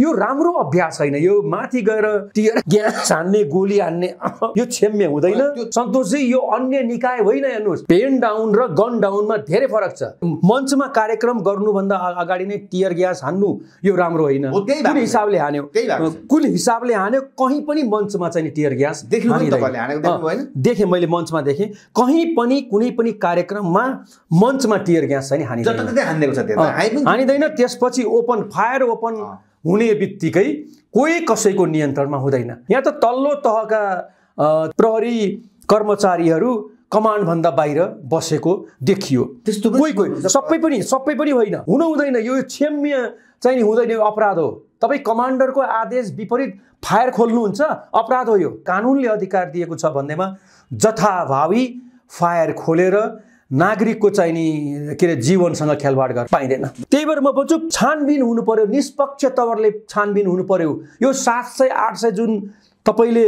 यो राम्रो अभ्यास होइन। यो माथि गएर टियर ग्यास हान्ने गोली हान्ने यो क्षम्य हुँदैन। सन्तोषजी यो अन्य निकाय होइन। हेर्नुहोस्, पेन डाउन र गन डाउनमा धेरै फरक छ। मञ्चमा कार्यक्रम गर्नुभन्दा अगाडि नै टियर ग्यास हान्नु यो राम्रो होइन। कुन हिसाबले हान्यो, कुन हिसाबले हान्यो, कहीँ पनि मञ्चमा चाहिँ टियर ग्यास देखेँ मैले, मञ्चमा देखेँ। कहीँ पनि कुनै पनि कार्यक्रममा मञ्चमा टियर ग्यास चाहिँ हानिँदैन। त्यसपछि ओपन फायर ओपन हुने बित्तिकै कोही कसैको नियन्त्रणमा हुँदैन। यहाँ त तल्लो तहका प्रहरी कर्मचारीहरू कमान्ड भन्दा बाहिर बसेको देखियो। त्यस्तो कोही सबै पनि होइन, हुँदैन। यो क्षम्य चाहिँ हुँदैन, यो अपराध हो। तपाईँ कमान्डरको आदेश विपरीत फायर खोल्नुहुन्छ, अपराध हो यो। कानुनले अधिकार दिएको छ भन्दैमा जथाभावी फायर खोलेर नागरिकको चाहिँ नि के अरे जीवनसँग खेलवाड गर्न पाइँदैन। त्यही भएर म भन्छु छानबिन हुनु पर्यो, निष्पक्ष तवरले छानबिन हुनु पर्यो। यो 700-800 जुन तपाईँले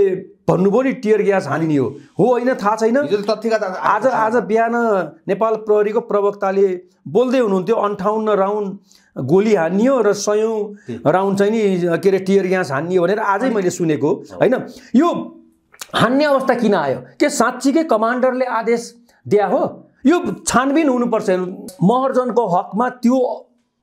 भन्नुभयो नि टियर ग्यास हानिने हो होइन थाहा छैन। आज बिहान नेपाल प्रहरीको प्रवक्ताले बोल्दै हुनुहुन्थ्यो 58 राउन्ड गोली हानियो र 100 राउन्ड चाहिँ नि के अरे टियर ग्यास हानियो भनेर आजै मैले सुनेको होइन। यो हान्ने अवस्था किन आयो? के साँच्चीकै कमान्डरले आदेश दिया हो? यो छानबिन हुनुपर्छ। महर्जनको हकमा त्यो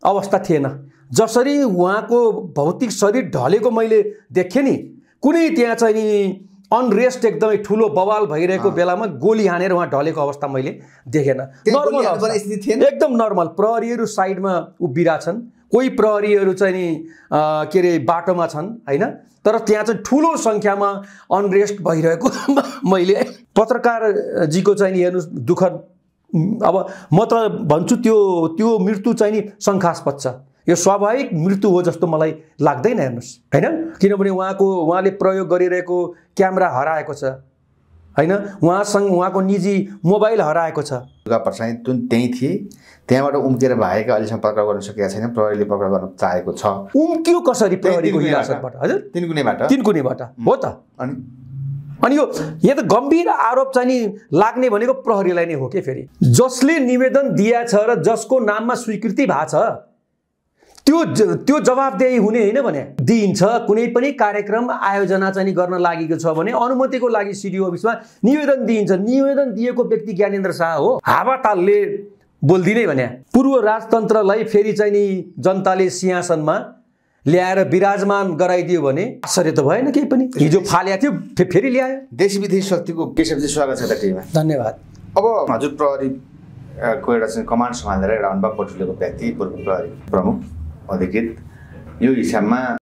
अवस्था थिएन। जसरी उहाँको भौतिक शरीर ढलेको मैले देखेँ नि, कुनै त्यहाँ चाहिँ नि अनरेस्ट एकदमै ठुलो बवाल भइरहेको बेलामा गोली हानेर उहाँ ढलेको अवस्था मैले देखेन। एकदम नर्मल। प्रहरीहरू साइडमा उभिरहेछन्, कोही प्रहरीहरू चाहिँ नि के अरे बाटोमा छन् होइन, तर त्यहाँ चाहिँ ठुलो सङ्ख्यामा अनरेस्ट भइरहेको मैले पत्रकारजीको चाहिँ नि हेर्नु दुःख। अब म त भन्छु त्यो मृत्यु चाहिँ नि शङ्कास्पद छ। यो स्वाभाविक मृत्यु हो जस्तो मलाई लाग्दैन। हेर्नुहोस् होइन, किनभने उहाँले प्रयोग गरिरहेको क्यामेरा हराएको छ होइन, उहाँको निजी मोबाइल हराएको छ। पर्साई त्यहीँ थिए, त्यहाँबाट उम्केर भागेका अहिलेसम्म पक्राउ गर्न सकेका छैन। प्रहरीले पक्राउ गर्न चाहेको छ। उम्कियो कसरी प्रहरीको हिरासतबाट? हजुर तिनकुनेबाट हो त। अनि यो त गम्भीर आरोप चाहिँ नि लाग्ने भनेको प्रहरीलाई नै हो के? फेरि जसले निवेदन दिया छ र जसको नाममा स्वीकृति भएको छ त्यो जवाबदेही हुने होइन भने दिइन्छ। कुनै पनि कार्यक्रम आयोजना चाहिँ गर्न लागेको छ भने अनुमतिको लागि सिडिओ अफिसमा निवेदन दिइन्छ। निवेदन दिएको व्यक्ति ज्ञानेन्द्र शाह हो। हावातालले बोल्दिनै भने पूर्व राजतन्त्रलाई फेरि चाहिँ नि जनताले सिंहासनमा ल्याएर विराजमान गराइदियो भने आश्चर्य त भएन केही पनि। हिजो फाल्या थियो फेरि ल्यायो। देश विदेश शक्तिको केशवजी स्वागत छ त टिममा। धन्यवाद। अब हजुर प्रहरीको एउटा चाहिँ कमान्ड सम्हालेर एउटा अनुभव पोर्टफोलियोको व्यक्ति, पूर्व प्रहरी प्रमुख अधिकृत, यो हिसाबमा